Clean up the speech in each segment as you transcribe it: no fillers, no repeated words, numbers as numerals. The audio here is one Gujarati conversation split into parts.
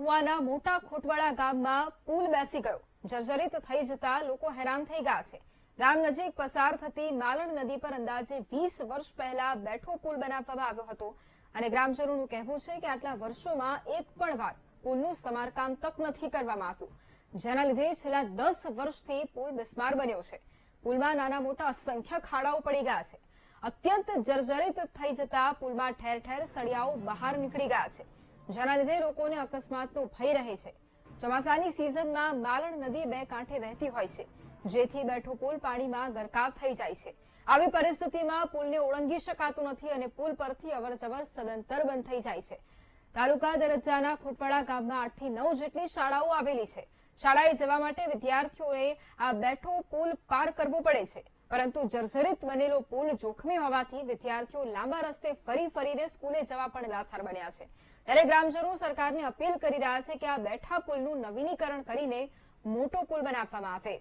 મહુવાના મોટા ખોટવાડા ગામમાં પુલ બેસી ગયો. જર્જરિત થઈ જતા લોકો હેરાન થઈ ગયા છે. ગામ નજીક પસાર થતી માલણ નદી પર અંદાજે 20 વર્ષ પહેલા બેઠો પુલ બનાવવામાં આવ્યો હતો અને ગ્રામજનોનું કહેવું છે કે આટલા વર્ષોમાં એક પણ વાર પુલનું સમારકામ તક નથી કરવામાં આવ્યું, જેના લીધે છેલ્લા 10 વર્ષથી પુલ બિસ્માર બન્યો છે. પુલમાં નાના મોટા અસંખ્ય ખાડાઓ પડી ગયા છે. અત્યંત જર્જરિત થઈ જતા પુલમાં ઠેર ઠેર સળિયાઓ બહાર નીકળી ગયા છે, જેના લીધે લોકોને અકસ્માતનો ભય રહે છે. ચોમાસાની સિઝનમાં માલણ નદી બે કાંઠે વહેતી હોય છે, જેથી બેઠો પુલ પાણીમાં ગરકાવ થઈ જાય છે. આવી પરિસ્થિતિમાં પુલને ઓળંગી શકાતું નથી અને પુલ પરથી અવરજવર સદંતર બંધ થઈ જાય છે. તાલુકા દરજ્જાના ખોટવાડા ગામમાં 8 થી 9 જેટલી શાળાઓ આવેલી છે. શાળાએ જવા માટે વિદ્યાર્થીઓએ આ બેઠો પુલ પાર કરવો પડે છે, પરંતુ જર્જરિત બનેલો પુલ જોખમી હોવાથી વિદ્યાર્થીઓ લાંબા રસ્તે ફરીને સ્કૂલે જવા પણ લાચાર બન્યા છે. ત્યારે ગ્રામજનો સરકારને અપીલ કરી રહ્યા છે કે આ બેઠા પુલનું નવીનીકરણ કરીને મોટો પુલ બનાવવામાં આવે.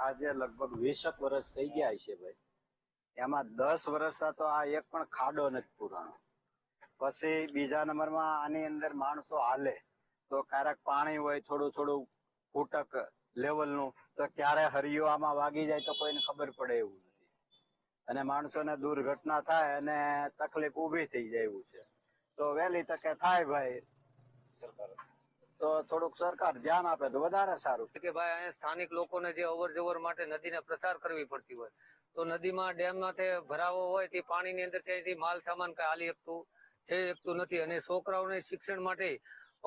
આજે લગભગ 20 વર્ષ થઈ ગયા છે ભાઈ. એમાં 10 વર્ષ તો આ એક પણ ખાડો નથી પુરાણો. પછી બીજા નંબરમાં આની અંદર માણસો હાલે તો ક્યારેક પાણી હોય થોડું ફૂટક લેવલનું, તો ક્યારે હરિયો આમાં વાગી જાય તો કોઈને ખબર પડે એવું નથી અને માણસોને દુર્ઘટના થાય અને તકલીફ ઊભી થઈ જાય એવું છે. તો વહેલી તકે થાય ભાઈ, તો થોડુંક સરકાર ધ્યાન આપે તો વધારે સારું. કે ભાઈ અહીંયા સ્થાનિક લોકોને જે અવર જવર માટે નદીને પ્રસાર કરવી પડતી હોય તો નદીમાં ડેમમાંથી ભરાવો હોય તે પાણીની અંદર ક્યાંયથી માલ સામાન કઈ હાલી શકતું નથી અને છોકરાઓને શિક્ષણ માટે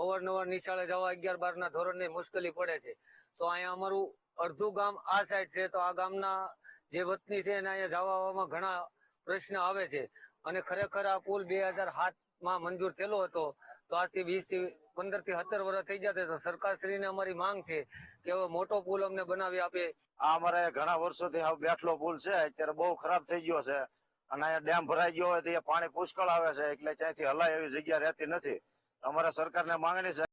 અવારનવાર નિશાળે જવા 11-12 ના ધોરણની મુશ્કેલી પડે છે. તો અહીંયા અમારું અડધું ગામ આ સાઈડ છે, તો આ ગામના જે વતની છે એને અહીંયા જવા આવવામાં ઘણા પ્રશ્ન આવે છે અને ખરેખર આ પુલ 2007માં મંજૂર થયેલો હતો, તો આજથી 20 થી 15 થી 17 વર્ષ થઈ જશે. તો સરકારશ્રીને અમારી માંગ છે કે હવે મોટો પુલ અમને બનાવી આપે. આ અમારે ઘણા વર્ષોથી આ બેઠલો પુલ છે, અત્યારે બહુ ખરાબ થઈ ગયો છે અને અહીંયા ડેમ ભરાઈ ગયો હોય તો પાણી પુષ્કળ આવે છે, એટલે ત્યાંથી હલાય એવી જગ્યા રહેતી નથી. અમારે સરકારને માંગણી છે